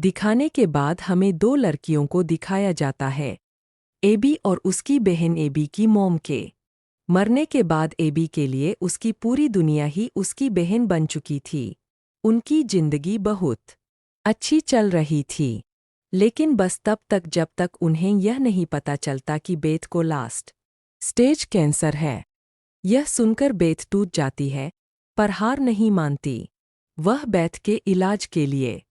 दिखाने के बाद हमें दो लड़कियों को दिखाया जाता है, एबी और उसकी बहन एबी की मॉम के मरने के बाद एबी के लिए उसकी पूरी दुनिया ही उसकी बहन बन चुकी थी। उनकी जिंदगी बहुत अच्छी चल रही थी, लेकिन बस तब तक जब तक उन्हें यह नहीं पता चलता कि बेथ को लास्ट स्टेज कैंसर है। यह सुनकर बेथ टूट जाती है, पर हार नहीं मानती। वह बेथ के इलाज के लिए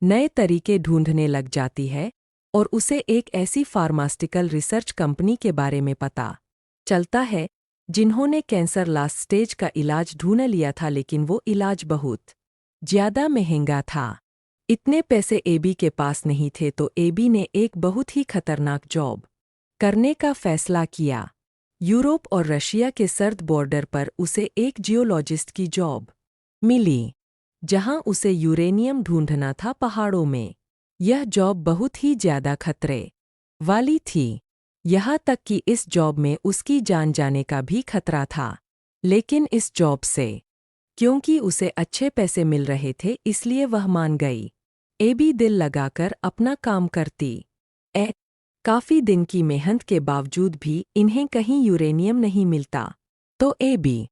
नए तरीके ढूंढने लग जाती है और उसे एक ऐसी फार्मास्यूटिकल रिसर्च कंपनी के बारे में पता चलता है जिन्होंने कैंसर लास्ट स्टेज का इलाज ढूंढ लिया था, लेकिन वो इलाज बहुत ज्यादा महंगा था। इतने पैसे एबी के पास नहीं थे, तो एबी ने एक बहुत ही खतरनाक जॉब करने का फैसला किया। यूरोप और रशिया के सर्द बॉर्डर पर उसे एक जियोलॉजिस्ट की जॉब मिली, जहां उसे यूरेनियम ढूंढना था पहाड़ों में। यह जॉब बहुत ही ज्यादा खतरे वाली थी, यहाँ तक कि इस जॉब में उसकी जान जाने का भी खतरा था। लेकिन इस जॉब से क्योंकि उसे अच्छे पैसे मिल रहे थे, इसलिए वह मान गई। एबी दिल लगाकर अपना काम करती काफी दिन की मेहनत के बावजूद भी इन्हें कहीं यूरेनियम नहीं मिलता, तो एबी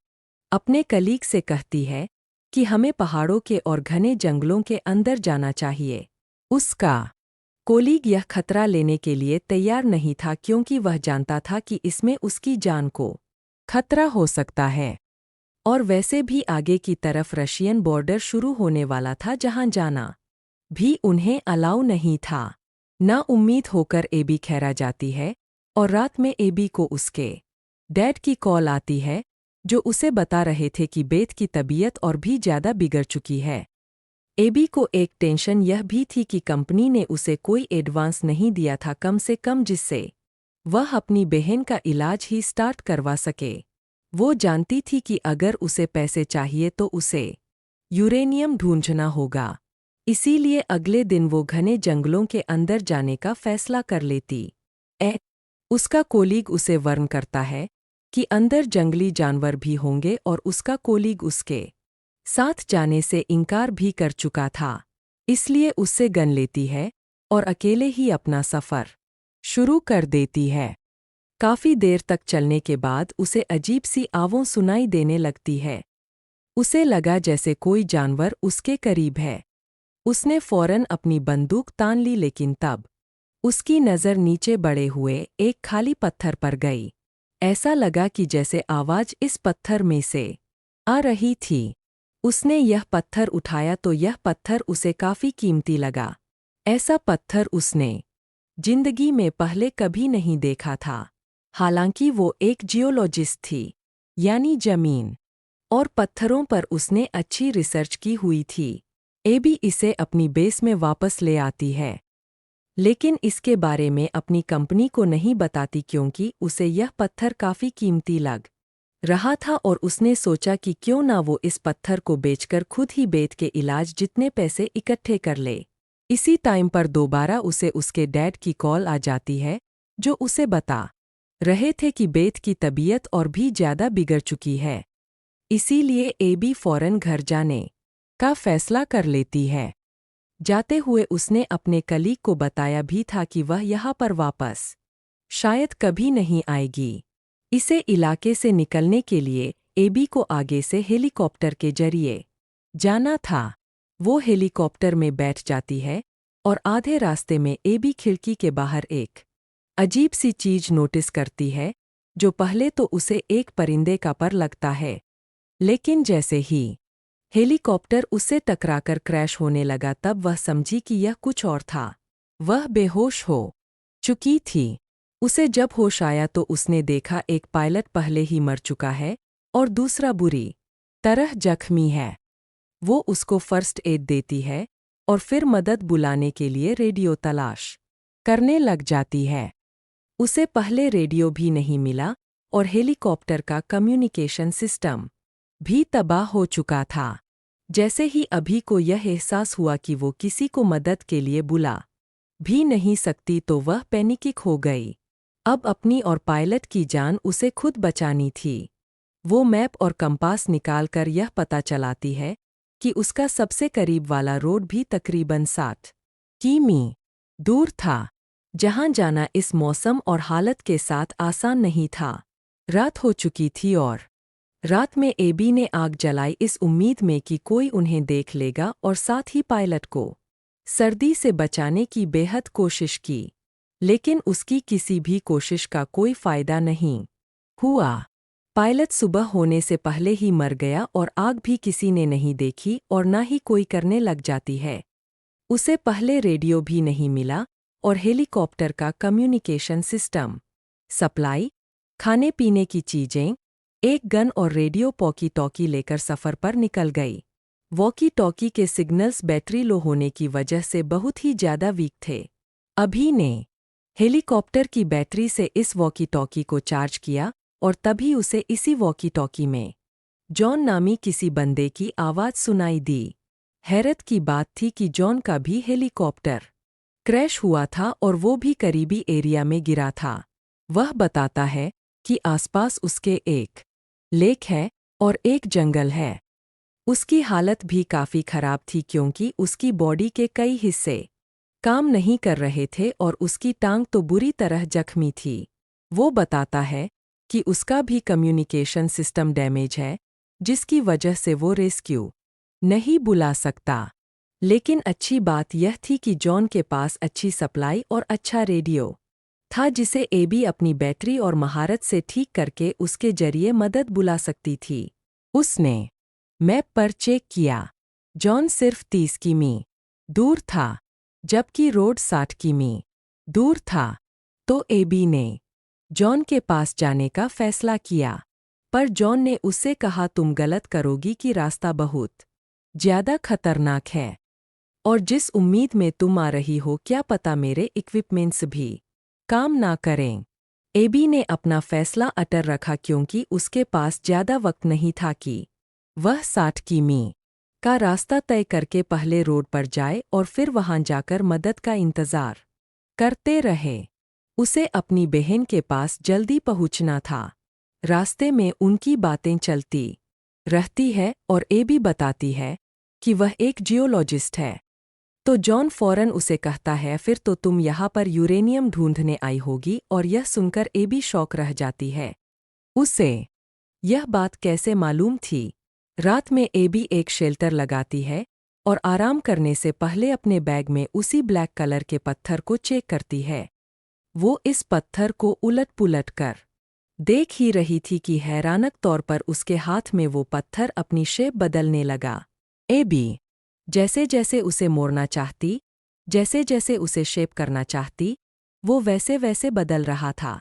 अपने कलीग से कहती है कि हमें पहाड़ों के और घने जंगलों के अंदर जाना चाहिए। उसका कोलीग यह खतरा लेने के लिए तैयार नहीं था, क्योंकि वह जानता था कि इसमें उसकी जान को खतरा हो सकता है। और वैसे भी आगे की तरफ रशियन बॉर्डर शुरू होने वाला था, जहां जाना भी उन्हें अलाउ नहीं था। ना उम्मीद होकर एबी खैरा जाती है, और रात में एबी को उसके डैड की कॉल आती है, जो उसे बता रहे थे कि बेथ की तबीयत और भी ज्यादा बिगड़ चुकी है। एबी को एक टेंशन यह भी थी कि कंपनी ने उसे कोई एडवांस नहीं दिया था, कम से कम जिससे वह अपनी बहन का इलाज ही स्टार्ट करवा सके। वो जानती थी कि अगर उसे पैसे चाहिए तो उसे यूरेनियम ढूंढना होगा, इसीलिए अगले दिन वो घने जंगलों के अंदर जाने का फैसला कर लेती। उसका कोलीग उसे वार्न करता है कि अंदर जंगली जानवर भी होंगे, और उसका कोलीग उसके साथ जाने से इनकार भी कर चुका था, इसलिए उससे गन लेती है और अकेले ही अपना सफ़र शुरू कर देती है। काफ़ी देर तक चलने के बाद उसे अजीब सी आवाज़ सुनाई देने लगती है। उसे लगा जैसे कोई जानवर उसके करीब है। उसने फौरन अपनी बंदूक तान ली, लेकिन तब उसकी नज़र नीचे बड़े हुए एक खाली पत्थर पर गई। ऐसा लगा कि जैसे आवाज़ इस पत्थर में से आ रही थी। उसने यह पत्थर उठाया तो यह पत्थर उसे काफ़ी कीमती लगा। ऐसा पत्थर उसने जिंदगी में पहले कभी नहीं देखा था। हालांकि वो एक जियोलॉजिस्ट थी, यानी जमीन और पत्थरों पर उसने अच्छी रिसर्च की हुई थी। एबी इसे अपनी बेस में वापस ले आती है, लेकिन इसके बारे में अपनी कंपनी को नहीं बताती, क्योंकि उसे यह पत्थर काफ़ी कीमती लग रहा था और उसने सोचा कि क्यों ना वो इस पत्थर को बेचकर खुद ही बेथ के इलाज जितने पैसे इकट्ठे कर ले। इसी टाइम पर दोबारा उसे उसके डैड की कॉल आ जाती है, जो उसे बता रहे थे कि बेथ की तबीयत और भी ज्यादा बिगड़ चुकी है। इसीलिए एबी फौरन घर जाने का फैसला कर लेती है। जाते हुए उसने अपने कलीग को बताया भी था कि वह यहाँ पर वापस शायद कभी नहीं आएगी। इसे इलाके से निकलने के लिए एबी को आगे से हेलीकॉप्टर के जरिए जाना था। वो हेलीकॉप्टर में बैठ जाती है और आधे रास्ते में एबी खिड़की के बाहर एक अजीब सी चीज नोटिस करती है, जो पहले तो उसे एक परिंदे का पर लगता है, लेकिन जैसे ही हेलीकॉप्टर उससे टकराकर क्रैश होने लगा, तब वह समझी कि यह कुछ और था। वह बेहोश हो चुकी थी। उसे जब होश आया तो उसने देखा एक पायलट पहले ही मर चुका है और दूसरा बुरी तरह जख्मी है। वो उसको फर्स्ट एड देती है और फिर मदद बुलाने के लिए रेडियो तलाश करने लग जाती है। उसे पहले रेडियो भी नहीं मिला और हेलीकॉप्टर का कम्युनिकेशन सिस्टम भी तबाह हो चुका था। जैसे ही अभी को यह एहसास हुआ कि वो किसी को मदद के लिए बुला भी नहीं सकती, तो वह पैनिक हो गई। अब अपनी और पायलट की जान उसे खुद बचानी थी। वो मैप और कंपास निकालकर यह पता चलाती है कि उसका सबसे करीब वाला रोड भी तकरीबन 60 किमी दूर था, जहां जाना इस मौसम और हालत के साथ आसान नहीं था। रात हो चुकी थी और रात में एबी ने आग जलाई इस उम्मीद में कि कोई उन्हें देख लेगा और साथ ही पायलट को सर्दी से बचाने की बेहद कोशिश की। लेकिन उसकी किसी भी कोशिश का कोई फायदा नहीं हुआ। पायलट सुबह होने से पहले ही मर गया और आग भी किसी ने नहीं देखी और ना ही कोई करने लग जाती है। उसे पहले रेडियो भी नहीं मिला और हेलीकॉप्टर का कम्युनिकेशन सिस्टम, सप्लाई, खाने पीने की चीजें, एक गन और रेडियो वॉकी टॉकी लेकर सफ़र पर निकल गई। वॉकी टॉकी के सिग्नल्स बैटरी लो होने की वजह से बहुत ही ज़्यादा वीक थे। अभी ने हेलीकॉप्टर की बैटरी से इस वॉकी टॉकी को चार्ज किया और तभी उसे इसी वॉकी टॉकी में जॉन नामी किसी बंदे की आवाज़ सुनाई दी। हैरत की बात थी कि जॉन का भी हेलीकॉप्टर क्रैश हुआ था और वो भी करीबी एरिया में गिरा था। वह बताता है कि आसपास उसके एक लेक है और एक जंगल है। उसकी हालत भी काफ़ी खराब थी क्योंकि उसकी बॉडी के कई हिस्से काम नहीं कर रहे थे और उसकी टांग तो बुरी तरह जख्मी थी। वो बताता है कि उसका भी कम्युनिकेशन सिस्टम डैमेज है, जिसकी वजह से वो रेस्क्यू नहीं बुला सकता। लेकिन अच्छी बात यह थी कि जॉन के पास अच्छी सप्लाई और अच्छा रेडियो था जिसे एबी अपनी बैटरी और महारत से ठीक करके उसके जरिए मदद बुला सकती थी। उसने मैप पर चेक किया। जॉन सिर्फ 30 किमी दूर था, जबकि रोड 60 किमी दूर था। तो एबी ने जॉन के पास जाने का फैसला किया, पर जॉन ने उससे कहा तुम गलत करोगी कि रास्ता बहुत ज़्यादा खतरनाक है और जिस उम्मीद में तुम आ रही हो क्या पता मेरे इक्विपमेंट्स भी काम ना करें। एबी ने अपना फैसला अटर रखा क्योंकि उसके पास ज़्यादा वक्त नहीं था कि वह 60 किमी का रास्ता तय करके पहले रोड पर जाए और फिर वहां जाकर मदद का इंतज़ार करते रहे। उसे अपनी बहन के पास जल्दी पहुंचना था। रास्ते में उनकी बातें चलती रहती है और एबी बताती है कि वह एक जियोलॉजिस्ट है। तो जॉन फौरन उसे कहता है फिर तो तुम यहाँ पर यूरेनियम ढूंढने आई होगी और यह सुनकर एबी शॉक रह जाती है। उसे यह बात कैसे मालूम थी? रात में एबी एक शेल्टर लगाती है और आराम करने से पहले अपने बैग में उसी ब्लैक कलर के पत्थर को चेक करती है। वो इस पत्थर को उलट पुलट कर देख ही रही थी कि हैरानक तौर पर उसके हाथ में वो पत्थर अपनी शेप बदलने लगा। एबी जैसे जैसे उसे मोड़ना चाहती, जैसे जैसे उसे शेप करना चाहती, वो वैसे वैसे बदल रहा था।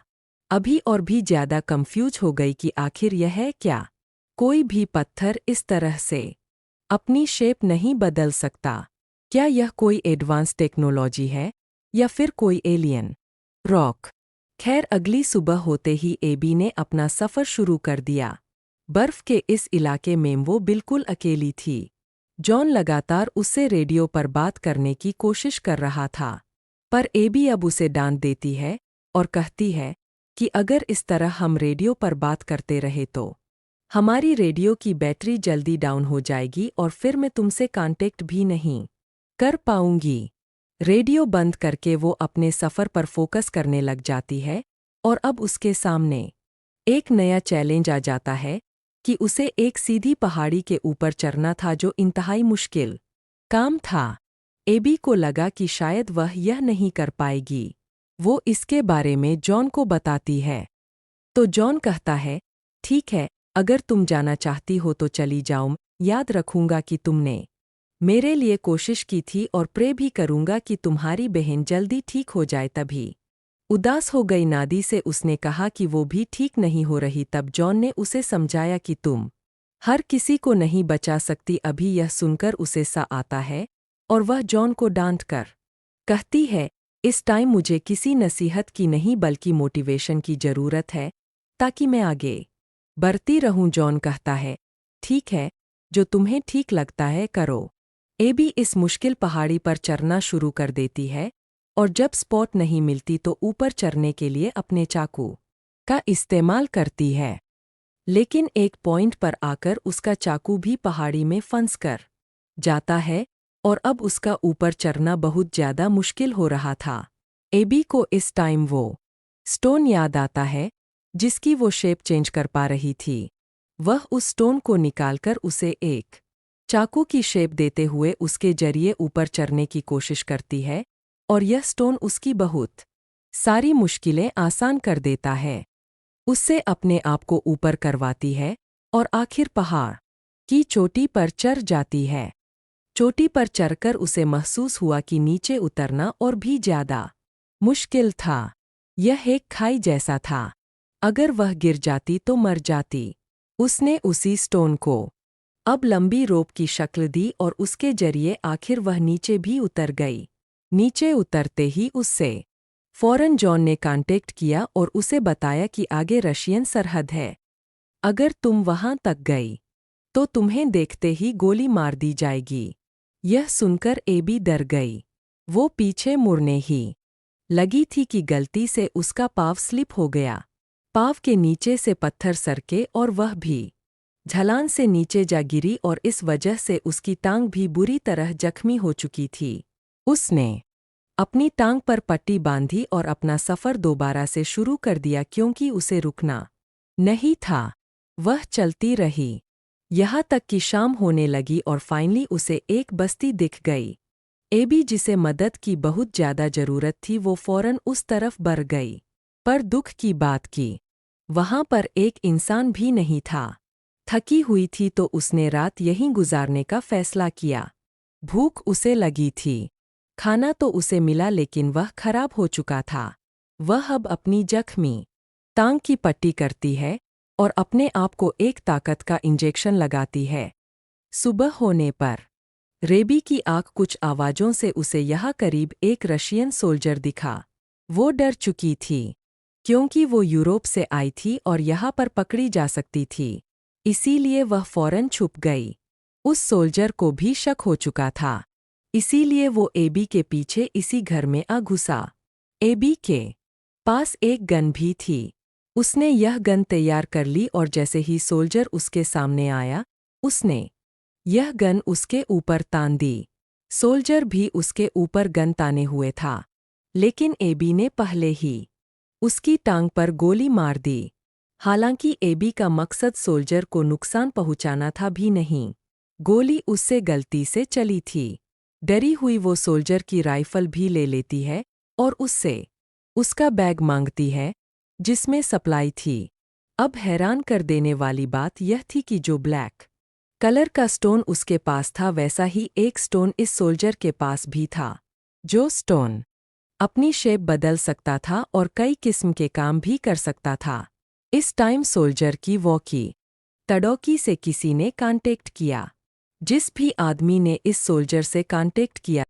अभी और भी ज़्यादा कंफ्यूज हो गई कि आखिर यह है क्या? कोई भी पत्थर इस तरह से अपनी शेप नहीं बदल सकता। क्या यह कोई एडवांस टेक्नोलॉजी है या फिर कोई एलियन रॉक? खैर अगली सुबह होते ही एबी ने अपना सफ़र शुरू कर दिया। बर्फ के इस इलाके में वो बिल्कुल अकेली थी। जॉन लगातार उससे रेडियो पर बात करने की कोशिश कर रहा था, पर एबी अब उसे डांट देती है और कहती है कि अगर इस तरह हम रेडियो पर बात करते रहे तो हमारी रेडियो की बैटरी जल्दी डाउन हो जाएगी और फिर मैं तुमसे कांटेक्ट भी नहीं कर पाऊंगी। रेडियो बंद करके वो अपने सफ़र पर फोकस करने लग जाती है और अब उसके सामने एक नया चैलेंज आ जाता है कि उसे एक सीधी पहाड़ी के ऊपर चढ़ना था जो इंतहाई मुश्किल काम था। एबी को लगा कि शायद वह यह नहीं कर पाएगी। वो इसके बारे में जॉन को बताती है, तो जॉन कहता है ठीक है, अगर तुम जाना चाहती हो तो चली जाओ। याद रखूंगा कि तुमने मेरे लिए कोशिश की थी और प्रे भी करूंगा कि तुम्हारी बहन जल्दी ठीक हो जाए। तभी उदास हो गई नादी से उसने कहा कि वो भी ठीक नहीं हो रही। तब जॉन ने उसे समझाया कि तुम हर किसी को नहीं बचा सकती। अभी यह सुनकर उसे सा आता है और वह जॉन को डांट कर कहती है इस टाइम मुझे किसी नसीहत की नहीं बल्कि मोटिवेशन की ज़रूरत है ताकि मैं आगे बढ़ती रहूं। जॉन कहता है ठीक है, जो तुम्हें ठीक लगता है करो। एबी इस मुश्किल पहाड़ी पर चढ़ना शुरू कर देती है और जब स्पॉट नहीं मिलती तो ऊपर चढ़ने के लिए अपने चाकू का इस्तेमाल करती है। लेकिन एक पॉइंट पर आकर उसका चाकू भी पहाड़ी में फंस कर जाता है और अब उसका ऊपर चढ़ना बहुत ज्यादा मुश्किल हो रहा था। एबी को इस टाइम वो स्टोन याद आता है जिसकी वो शेप चेंज कर पा रही थी। वह उस स्टोन को निकालकर उसे एक चाकू की शेप देते हुए उसके जरिए ऊपर चढ़ने की कोशिश करती है और यह स्टोन उसकी बहुत सारी मुश्किलें आसान कर देता है। उससे अपने आप को ऊपर करवाती है और आखिर पहाड़ की चोटी पर चढ़ जाती है। चोटी पर चढ़कर उसे महसूस हुआ कि नीचे उतरना और भी ज्यादा मुश्किल था। यह एक खाई जैसा था। अगर वह गिर जाती तो मर जाती। उसने उसी स्टोन को अब लंबी रोप की शक्ल दी और उसके जरिए आखिर वह नीचे भी उतर गई। नीचे उतरते ही उससे फौरन जॉन ने कांटेक्ट किया और उसे बताया कि आगे रशियन सरहद है। अगर तुम वहां तक गई तो तुम्हें देखते ही गोली मार दी जाएगी। यह सुनकर एबी डर गई। वो पीछे मुड़ने ही लगी थी कि गलती से उसका पाँव स्लिप हो गया। पाँव के नीचे से पत्थर सरके और वह भी ढलान से नीचे जा गिरी और इस वजह से उसकी टांग भी बुरी तरह जख्मी हो चुकी थी। उसने अपनी टांग पर पट्टी बांधी और अपना सफ़र दोबारा से शुरू कर दिया क्योंकि उसे रुकना नहीं था। वह चलती रही यहाँ तक कि शाम होने लगी और फाइनली उसे एक बस्ती दिख गई। एबी जिसे मदद की बहुत ज़्यादा ज़रूरत थी वो फौरन उस तरफ बढ़ गई। पर दुख की बात की वहाँ पर एक इंसान भी नहीं था। थकी हुई थी तो उसने रात यहीं गुजारने का फैसला किया। भूख उसे लगी थी। खाना तो उसे मिला लेकिन वह खराब हो चुका था। वह अब अपनी जख्मी टांग की पट्टी करती है और अपने आप को एक ताकत का इंजेक्शन लगाती है। सुबह होने पर रेबी की आंख कुछ आवाज़ों से उसे यहाँ करीब एक रशियन सोल्जर दिखा। वो डर चुकी थी क्योंकि वो यूरोप से आई थी और यहाँ पर पकड़ी जा सकती थी। इसीलिए वह फौरन छुप गई। उस सोल्जर को भी शक हो चुका था। इसीलिए वो एबी के पीछे इसी घर में आ घुसा। एबी के पास एक गन भी थी। उसने यह गन तैयार कर ली और जैसे ही सोल्जर उसके सामने आया उसने यह गन उसके ऊपर तान दी। सोल्जर भी उसके ऊपर गन ताने हुए था लेकिन एबी ने पहले ही उसकी टांग पर गोली मार दी। हालांकि एबी का मकसद सोल्जर को नुकसान पहुंचाना था भी नहीं। गोली उससे गलती से चली थी। डरी हुई वो सोल्जर की राइफल भी ले लेती है और उससे उसका बैग मांगती है जिसमें सप्लाई थी। अब हैरान कर देने वाली बात यह थी कि जो ब्लैक कलर का स्टोन उसके पास था वैसा ही एक स्टोन इस सोल्जर के पास भी था। जो स्टोन अपनी शेप बदल सकता था और कई किस्म के काम भी कर सकता था। इस टाइम सोल्जर की वॉकी टॉकी से किसी ने कांटेक्ट किया। जिस भी आदमी ने इस सोल्जर से कांटेक्ट किया